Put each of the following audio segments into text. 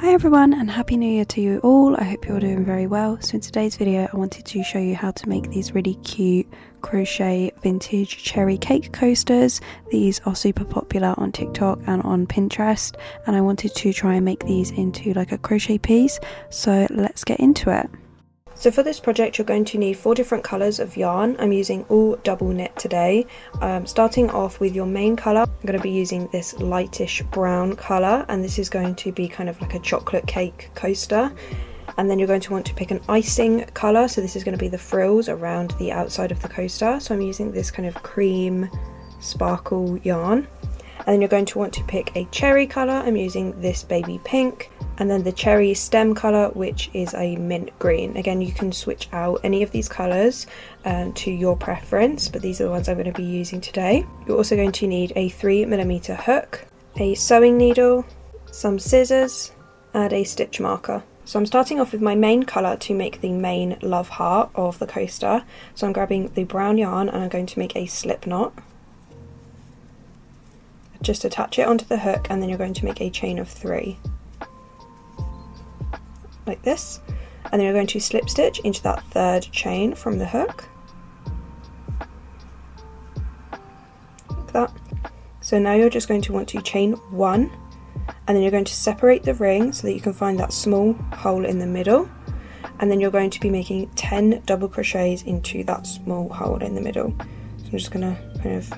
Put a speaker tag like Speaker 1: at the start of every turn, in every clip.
Speaker 1: Hi everyone and Happy New Year to you all. I hope you're doing very well. So in today's video I wanted to show you how to make these really cute crochet vintage cherry cake coasters. These are super popular on TikTok and on Pinterest, and I wanted to try and make these into like a crochet piece. So let's get into it. So for this project you're going to need 4 different colours of yarn. I'm using all double knit today. Starting off with your main colour, I'm going to be using this lightish brown colour, and this is going to be kind of like a chocolate cake coaster. And then you're going to want to pick an icing colour, so this is going to be the frills around the outside of the coaster. So I'm using this kind of cream sparkle yarn. And then you're going to want to pick a cherry colour. I'm using this baby pink. And then the cherry stem colour, which is a mint green. Again, you can switch out any of these colours to your preference, but these are the ones I'm going to be using today. You're also going to need a 3mm hook, a sewing needle, some scissors, and a stitch marker. So I'm starting off with my main colour to make the main love heart of the coaster. So I'm grabbing the brown yarn and I'm going to make a slip knot. Just attach it onto the hook, and then you're going to make a chain of 3. Like this, and then you're going to slip stitch into that 3rd chain from the hook, like that. So now you're just going to want to chain 1, and then you're going to separate the ring so that you can find that small hole in the middle, and then you're going to be making 10 double crochets into that small hole in the middle. So I'm just going to kind of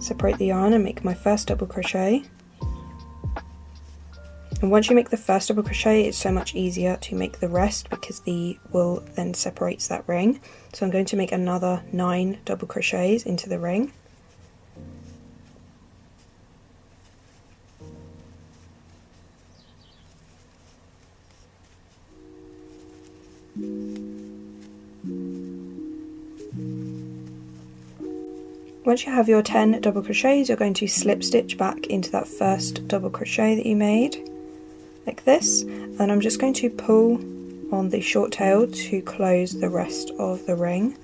Speaker 1: separate the yarn and make my first double crochet. And once you make the first double crochet, it's so much easier to make the rest because the wool then separates that ring. So I'm going to make another 9 double crochets into the ring. Once you have your 10 double crochets, you're going to slip stitch back into that first double crochet that you made, like this, and I'm just going to pull on the short tail to close the rest of the ring,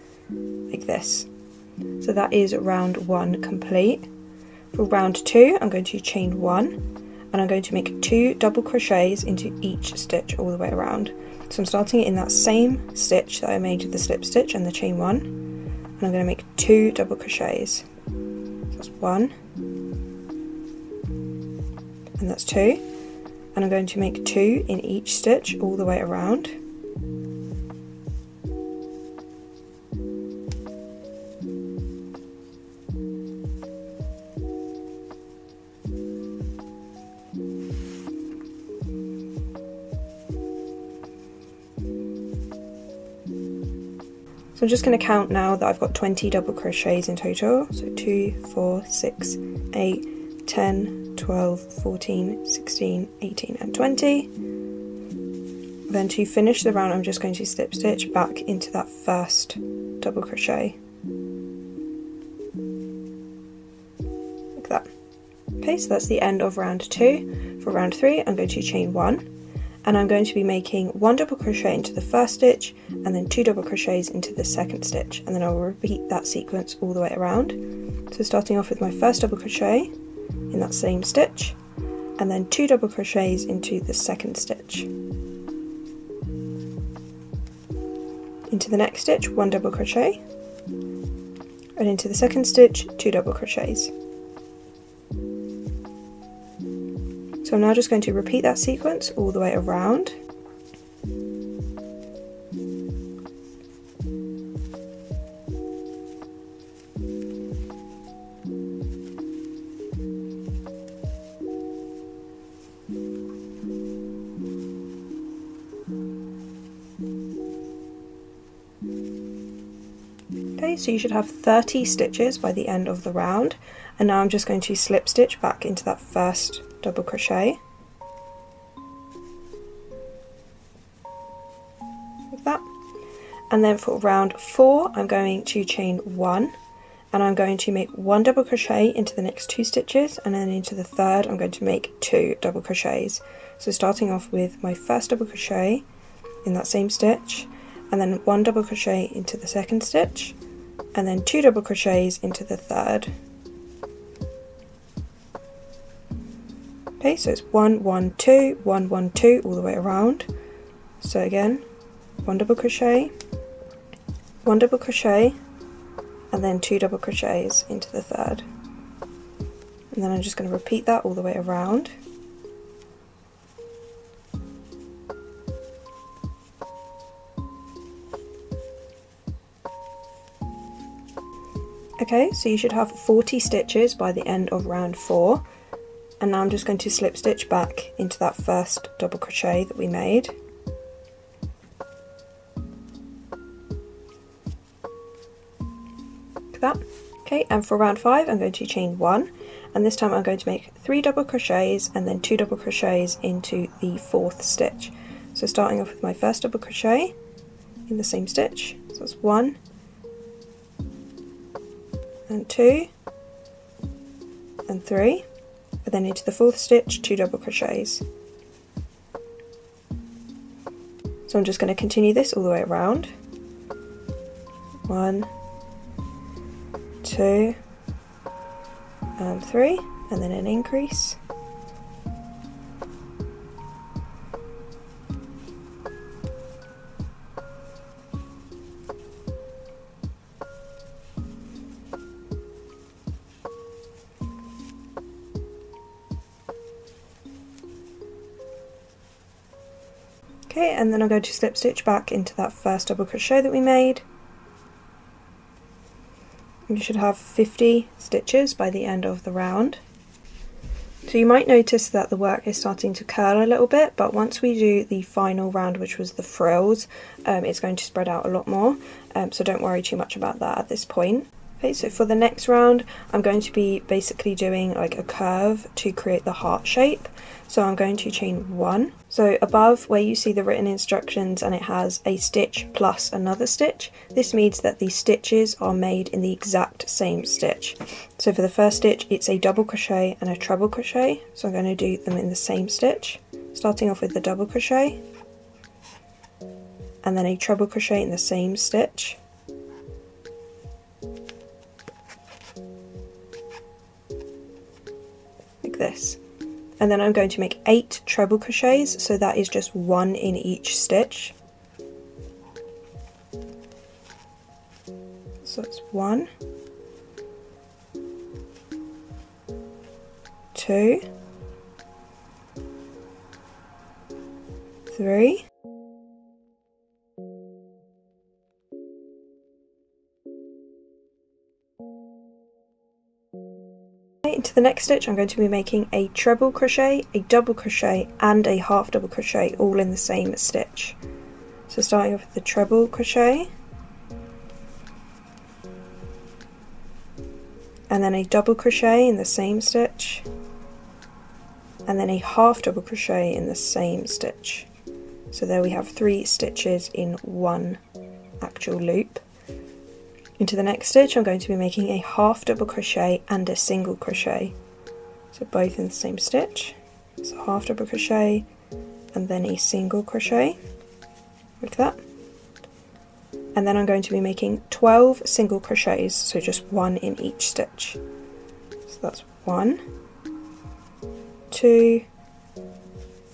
Speaker 1: like this. So that is round 1 complete. For round 2, I'm going to chain 1, and I'm going to make 2 double crochets into each stitch all the way around. So I'm starting in that same stitch that I made with the slip stitch and the chain 1, and I'm going to make 2 double crochets. So that's 1, and that's 2, and I'm going to make 2 in each stitch all the way around. So I'm just going to count now that I've got 20 double crochets in total. So 2, 4, 6, 8, 10, 12, 14, 16, 18 and 20. Then to finish the round I'm just going to slip stitch back into that first double crochet. Like that. Okay, so that's the end of round 2. For round 3 I'm going to chain 1. And I'm going to be making 1 double crochet into the first stitch and then 2 double crochets into the second stitch, and then I will repeat that sequence all the way around. So starting off with my first double crochet in that same stitch, and then 2 double crochets into the second stitch. Into the next stitch 1 double crochet, and into the second stitch 2 double crochets. So I'm now just going to repeat that sequence all the way around. Okay, so you should have 30 stitches by the end of the round, and now I'm just going to slip stitch back into that first double crochet, like that. And then for round 4 I'm going to chain 1, and I'm going to make 1 double crochet into the next 2 stitches, and then into the third I'm going to make 2 double crochets. So starting off with my first double crochet in that same stitch, and then 1 double crochet into the second stitch, and then 2 double crochets into the third. Okay, so it's 1 1 2 1 1 2 all the way around. So again, 1 double crochet, 1 double crochet, and then 2 double crochets into the third. And then I'm just going to repeat that all the way around. Okay, so you should have 40 stitches by the end of round 4. And now I'm just going to slip stitch back into that first double crochet that we made. Like that. Okay, and for round 5 I'm going to chain 1, and this time I'm going to make 3 double crochets and then 2 double crochets into the 4th stitch. So starting off with my first double crochet in the same stitch, so it's 1 and 2 and 3, and then into the 4th stitch 2 double crochets. So I'm just going to continue this all the way around. 1, 2 and 3, and then an increase. Okay, and then I'm going to slip stitch back into that first double crochet that we made. You should have 50 stitches by the end of the round. So you might notice that the work is starting to curl a little bit, but once we do the final round, which was the frills, it's going to spread out a lot more, so don't worry too much about that at this point. Okay, so for the next round I'm going to be basically doing like a curve to create the heart shape. So I'm going to chain 1. So above where you see the written instructions and it has a stitch plus another stitch, this means that the stitches are made in the exact same stitch. So for the first stitch it's a double crochet and a treble crochet, so I'm going to do them in the same stitch, starting off with the double crochet and then a treble crochet in the same stitch. This, and then I'm going to make 8 treble crochets, so that is just 1 in each stitch. So it's 1, 2, 3, into the next stitch I'm going to be making a treble crochet, a double crochet and a half double crochet all in the same stitch. So starting off with the treble crochet and then a double crochet in the same stitch and then a half double crochet in the same stitch. So there we have 3 stitches in one actual loop. Into the next stitch I'm going to be making a half double crochet and a single crochet, so both in the same stitch. So half double crochet and then a single crochet like that, and then I'm going to be making 12 single crochets, so just 1 in each stitch. So that's 1, 2,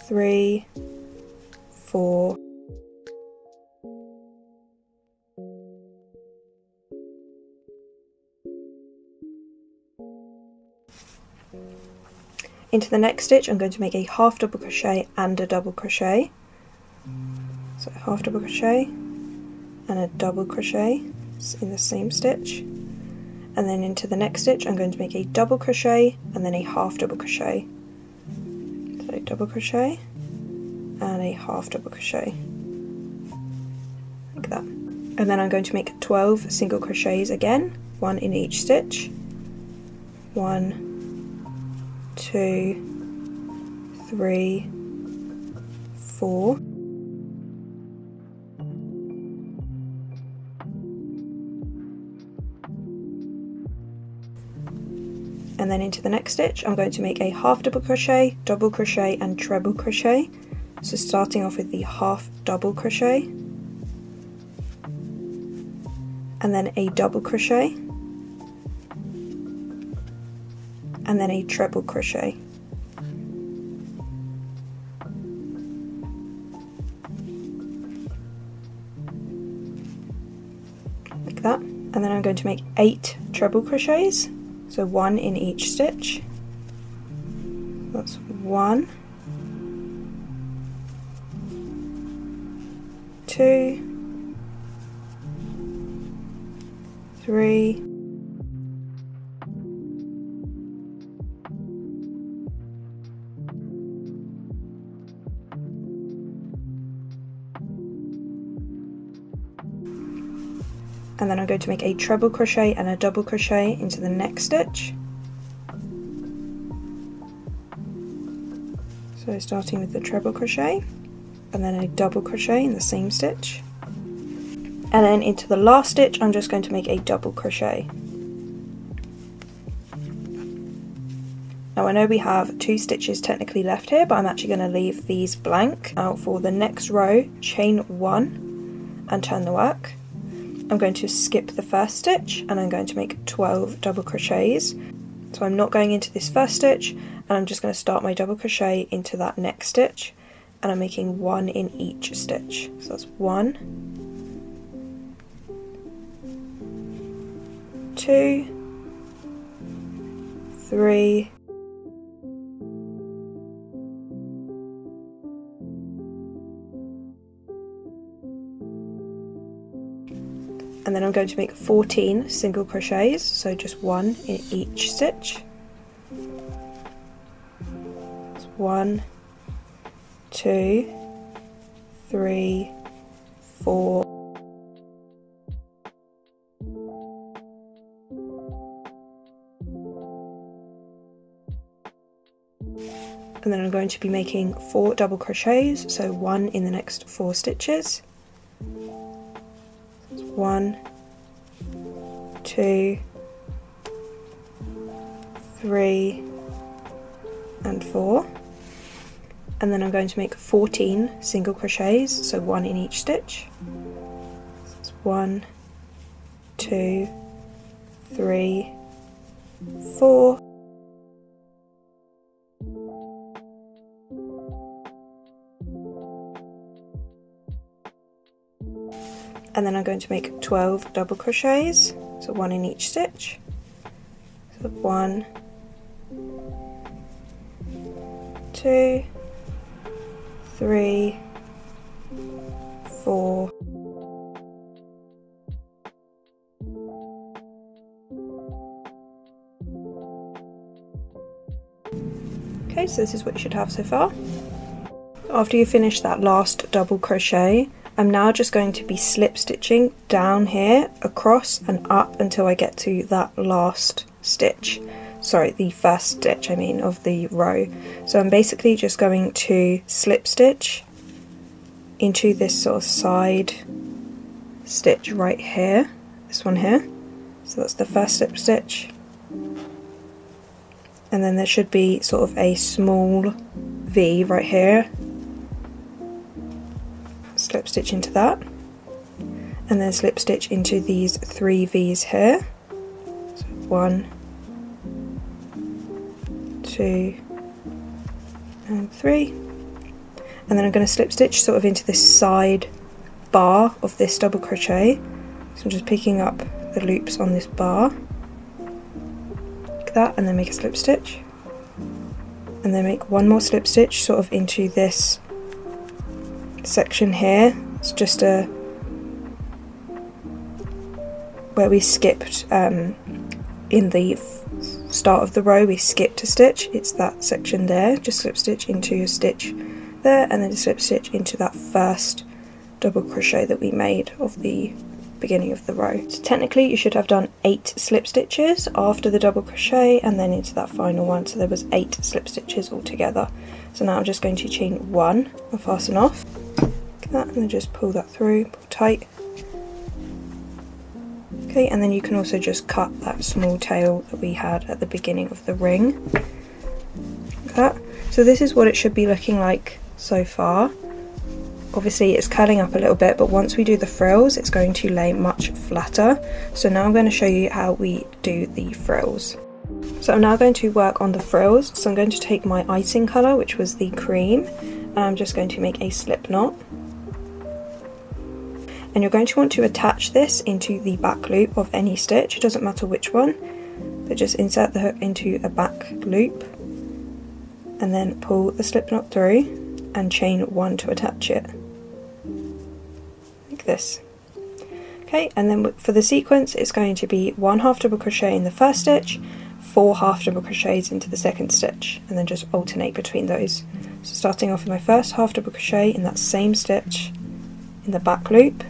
Speaker 1: 3, 4, into the next stitch I'm going to make a half double crochet and a double crochet, so half double crochet and a double crochet in the same stitch, and then into the next stitch I'm going to make a double crochet and then a half double crochet, so double crochet and a half double crochet like that, and then I'm going to make 12 single crochets again, 1 in each stitch, 1, 2, 3, 4, and then into the next stitch I'm going to make a half double crochet, double crochet and treble crochet. So starting off with the half double crochet and then a double crochet and then a treble crochet, going to make 8 treble crochets, so 1 in each stitch. That's 1, 2, 3, 4, and then I'm going to make a treble crochet and a double crochet into the next stitch. So starting with the treble crochet and then a double crochet in the same stitch, and then into the last stitch I'm just going to make a double crochet. Now I know we have 2 stitches technically left here, but I'm actually going to leave these blank. Now for the next row, chain 1 and turn the work. I'm going to skip the first stitch and I'm going to make 12 double crochets. So I'm not going into this first stitch, and I'm just going to start my double crochet into that next stitch, and I'm making 1 in each stitch. So that's 1, 2, 3, 4, and then I'm going to make 14 single crochets, so just 1 in each stitch. That's 1, 2, 3, 4, and then I'm going to be making 4 double crochets, so 1 in the next 4 stitches. 1, 2, 3, and 4, and then I'm going to make 14 single crochets, so 1 in each stitch. So it's 1, 2, 3, 4, and then I'm going to make 12 double crochets, so 1 in each stitch. So 1, 2, 3, 4, okay, so this is what you should have so far. After you finish that last double crochet, I'm now just going to be slip stitching down here, across and up until I get to that last stitch. Sorry, the first stitch I mean of the row. So I'm basically just going to slip stitch into this sort of side stitch right here, this one here. So that's the first slip stitch. And then there should be sort of a small V right here. Slip stitch into that, and then slip stitch into these 3 V's here. So 1, 2, and 3, and then I'm going to slip stitch sort of into this side bar of this double crochet. So I'm just picking up the loops on this bar like that, and then make a slip stitch, and then make 1 more slip stitch sort of into this section here. It's just where we skipped in the start of the row, we skipped a stitch. It's that section there. Just slip stitch into a stitch there, and then slip stitch into that first double crochet that we made of the beginning of the row. So technically you should have done 8 slip stitches after the double crochet and then into that final one, so there was 8 slip stitches altogether. So now I'm just going to chain 1 and fasten off like that, and then just pull that through, pull tight. Okay, and then you can also just cut that small tail that we had at the beginning of the ring like that. So this is what it should be looking like so far. Obviously it's curling up a little bit, but once we do the frills it's going to lay much flatter. So now I'm going to show you how we do the frills. So I'm now going to work on the frills. So I'm going to take my icing colour, which was the cream, and I'm just going to make a slip knot. and you're going to want to attach this into the back loop of any stitch. It doesn't matter which one, but just insert the hook into a back loop and then pull the slip knot through and chain 1 to attach it, like this. Okay, and then for the sequence it's going to be 1 half double crochet in the first stitch, 4 half double crochets into the second stitch, and then just alternate between those. So starting off with my first half double crochet in that same stitch in the back loop,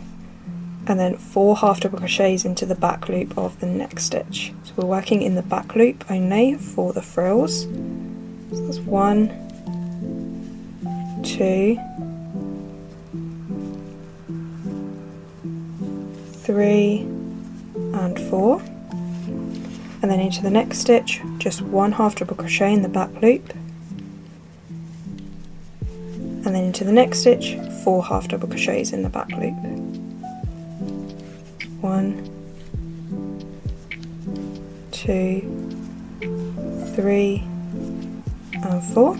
Speaker 1: and then 4 half double crochets into the back loop of the next stitch. So we're working in the back loop only for the frills. So that's 1, 2, 3 and 4, and then into the next stitch just 1 half double crochet in the back loop, and then into the next stitch 4 half double crochets in the back loop. 1, 2, 3 and 4,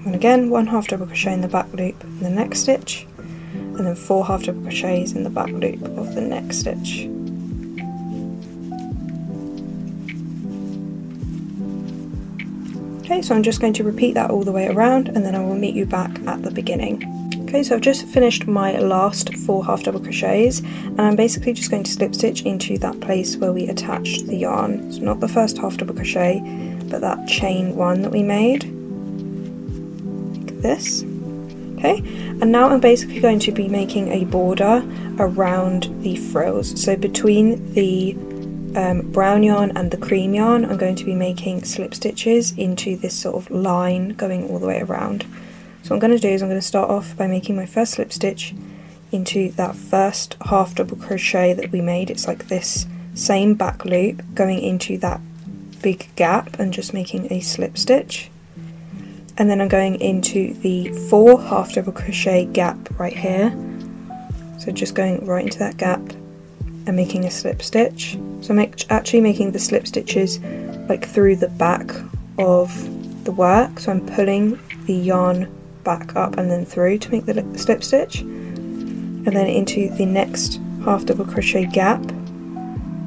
Speaker 1: and again 1 half double crochet in the back loop in the next stitch, and then 4 half double crochets in the back loop of the next stitch. Okay, so I'm just going to repeat that all the way around, and then I will meet you back at the beginning. Okay, so I've just finished my last 4 half double crochets, and I'm basically just going to slip stitch into that place where we attached the yarn. So not the first half double crochet, but that chain 1 that we made, like this. Okay, and now I'm basically going to be making a border around the frills. So between the brown yarn and the cream yarn, I'm going to be making slip stitches into this sort of line going all the way around. So what I'm going to do is I'm going to start off by making my first slip stitch into that first half double crochet that we made. It's like this same back loop going into that big gap and just making a slip stitch. And then I'm going into the 4 half double crochet gap right here, so just going right into that gap and making a slip stitch. So I'm actually making the slip stitches like through the back of the work, so I'm pulling the yarn back up and then through to make the slip stitch, and then into the next half double crochet gap,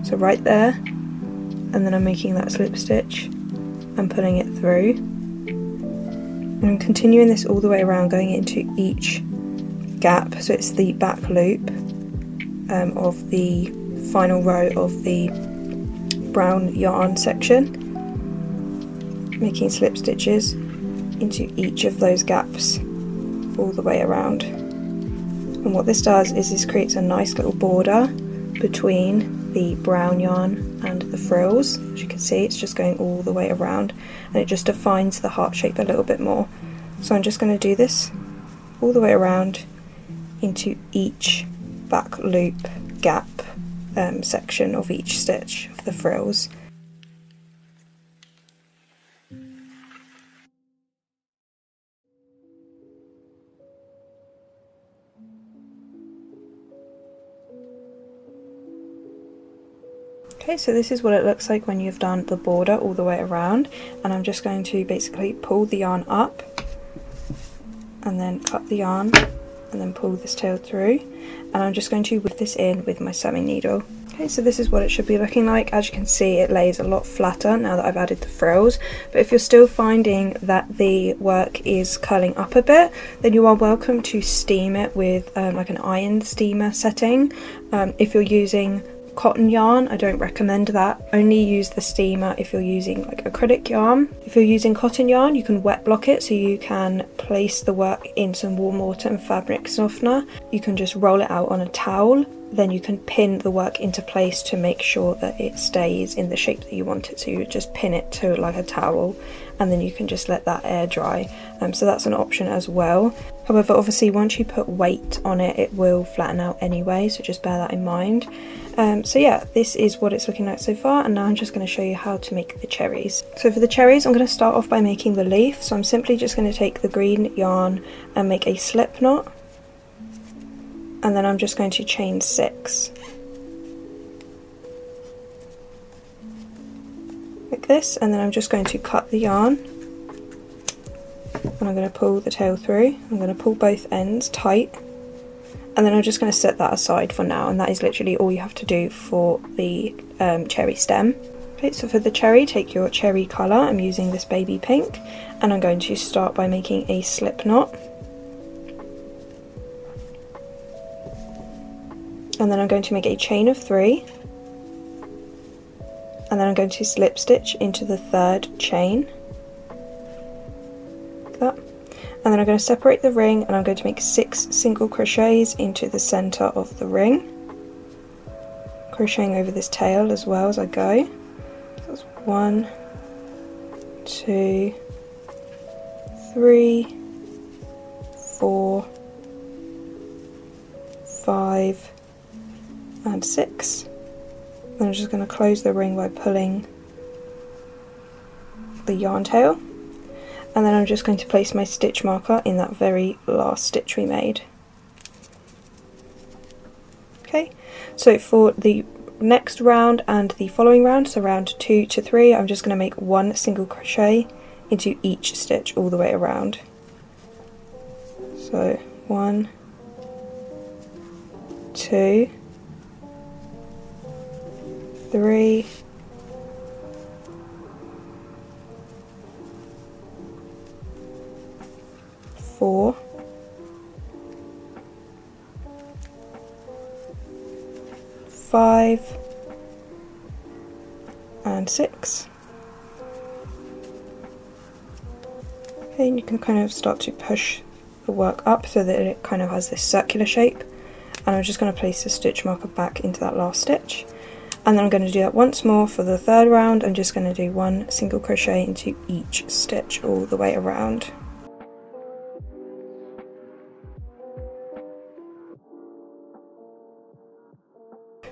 Speaker 1: so right there, and then I'm making that slip stitch and pulling it through. And I'm continuing this all the way around, going into each gap, so it's the back loop of the final row of the brown yarn section, making slip stitches into each of those gaps all the way around. And what this does is this creates a nice little border between the brown yarn and the frills. As you can see, it's just going all the way around, and it just defines the heart shape a little bit more. So I'm just going to do this all the way around into each back loop gap section of each stitch of the frills. Okay, so this is what it looks like when you've done the border all the way around, and I'm just going to basically pull the yarn up and then cut the yarn and then pull this tail through, and I'm just going to whip this in with my sewing needle. Okay, so this is what it should be looking like. As you can see, it lays a lot flatter now that I've added the frills, but if you're still finding that the work is curling up a bit, then you are welcome to steam it with like an iron steamer setting. If you're using cotton yarn, I don't recommend that. Only use the steamer if you're using like acrylic yarn. If you're using cotton yarn, you can wet block it, so you can place the work in some warm water and fabric softener. You can just roll it out on a towel, then you can pin the work into place to make sure that it stays in the shape that you want it to. You just pin it to like a towel, and then you can just let that air dry. So that's an option as well. However, obviously once you put weight on it, it will flatten out anyway, so just bear that in mind. So yeah, this is what it's looking like so far, and now I'm just going to show you how to make the cherries. So for the cherries, I'm going to start off by making the leaf. So I'm simply just going to take the green yarn and make a slip knot, and then I'm just going to chain 6 like this, and then I'm just going to cut the yarn, and I'm going to pull the tail through. I'm going to pull both ends tight, and then I'm just going to set that aside for now, and that is literally all you have to do for the cherry stem. Okay, so for the cherry, take your cherry colour. I'm using this baby pink, and I'm going to start by making a slip knot. And then I'm going to make a chain of 3, and then I'm going to slip stitch into the 3rd chain, like that. And then I'm going to separate the ring, and I'm going to make 6 single crochets into the centre of the ring, crocheting over this tail as well as I go. So that's 1, 2, 3, 4, 5, and 6. Then I'm just going to close the ring by pulling the yarn tail, and then I'm just going to place my stitch marker in that very last stitch we made. Okay, so for the next round and the following round, so round 2 to 3, I'm just going to make 1 single crochet into each stitch all the way around. So 1, 2, 3, 4, 5, and 6. Okay, and you can kind of start to push the work up so that it kind of has this circular shape, and I'm just going to place the stitch marker back into that last stitch. And then I'm going to do that once more for the 3rd round. I'm just going to do 1 single crochet into each stitch all the way around.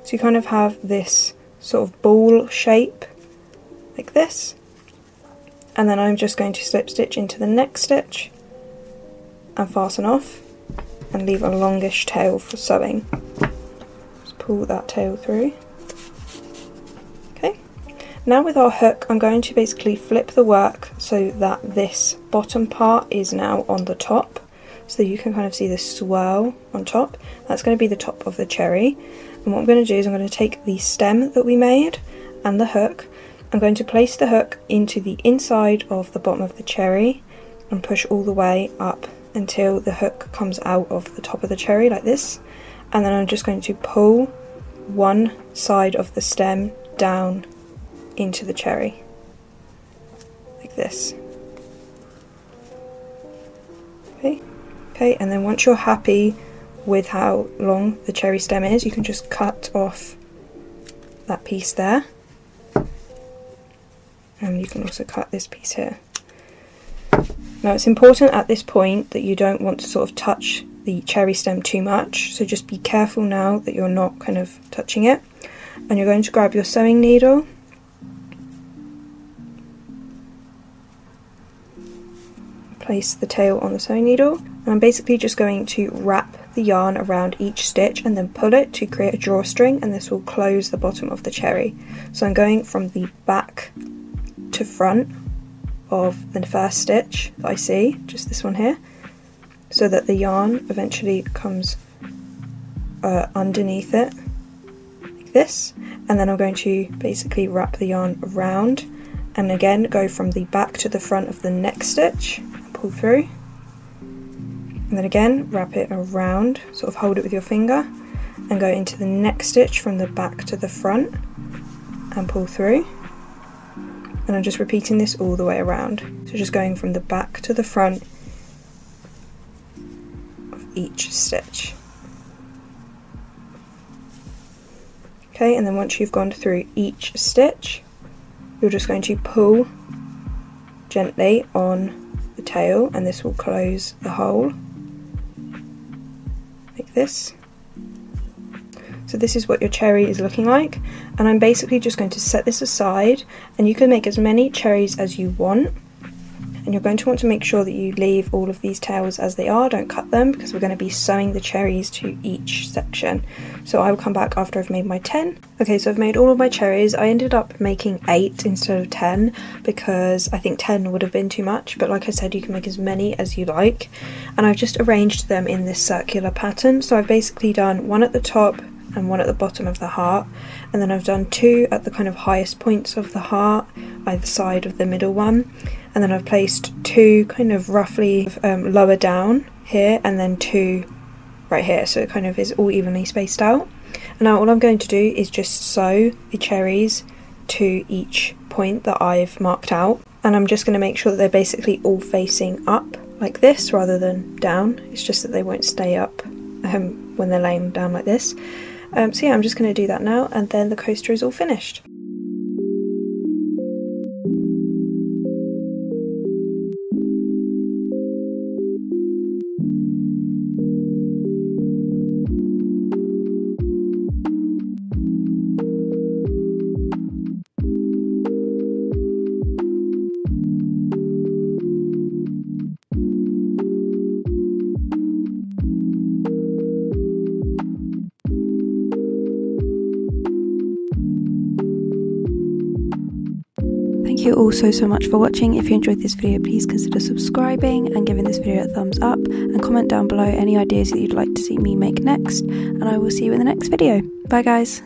Speaker 1: So you kind of have this sort of ball shape like this, and then I'm just going to slip stitch into the next stitch and fasten off and leave a longish tail for sewing. Just pull that tail through. Now with our hook, I'm going to basically flip the work so that this bottom part is now on the top, so you can kind of see this swirl on top. That's going to be the top of the cherry, and what I'm going to do is I'm going to take the stem that we made and the hook. I'm going to place the hook into the inside of the bottom of the cherry and push all the way up until the hook comes out of the top of the cherry like this, and then I'm just going to pull one side of the stem down into the cherry like this. Okay, and then once you're happy with how long the cherry stem is, you can just cut off that piece there, and you can also cut this piece here. Now it's important at this point that you don't want to sort of touch the cherry stem too much, so just be careful now that you're not kind of touching it, and you're going to grab your sewing needle place the tail on the sewing needle, and I'm basically just going to wrap the yarn around each stitch and then pull it to create a drawstring, and this will close the bottom of the cherry. So I'm going from the back to front of the first stitch that I see, just this one here, so that the yarn eventually comes underneath it like this, and then I'm going to basically wrap the yarn around and again go from the back to the front of the next stitch, pull through, and then again wrap it around, sort of hold it with your finger and go into the next stitch from the back to the front and pull through, and I'm just repeating this all the way around, so just going from the back to the front of each stitch. Okay, and then once you've gone through each stitch, you're just going to pull gently on the tail, and this will close the hole like this. So this is what your cherry is looking like, and I'm basically just going to set this aside, and you can make as many cherries as you want, and you're going to want to make sure that you leave all of these tails as they are, don't cut them, because we're going to be sewing the cherries to each section. So I will come back after I've made my 10. Okay, so I've made all of my cherries. I ended up making 8 instead of 10 because I think 10 would have been too much, but like I said, you can make as many as you like. And I've just arranged them in this circular pattern. So I've basically done one at the top and one at the bottom of the heart, and then I've done 2 at the kind of highest points of the heart either side of the middle one, and then I've placed 2 kind of roughly lower down here, and then 2 right here, so it kind of is all evenly spaced out. And now all I'm going to do is just sew the cherries to each point that I've marked out, and I'm just going to make sure that they're basically all facing up like this rather than down. It's just that they won't stay up when they're laying down like this. So yeah, I'm just going to do that now, and then the coaster is all finished. Thank you all so much for watching. If you enjoyed this video, please consider subscribing and giving this video a thumbs up, and comment down below any ideas that you'd like to see me make next, and I will see you in the next video. Bye guys.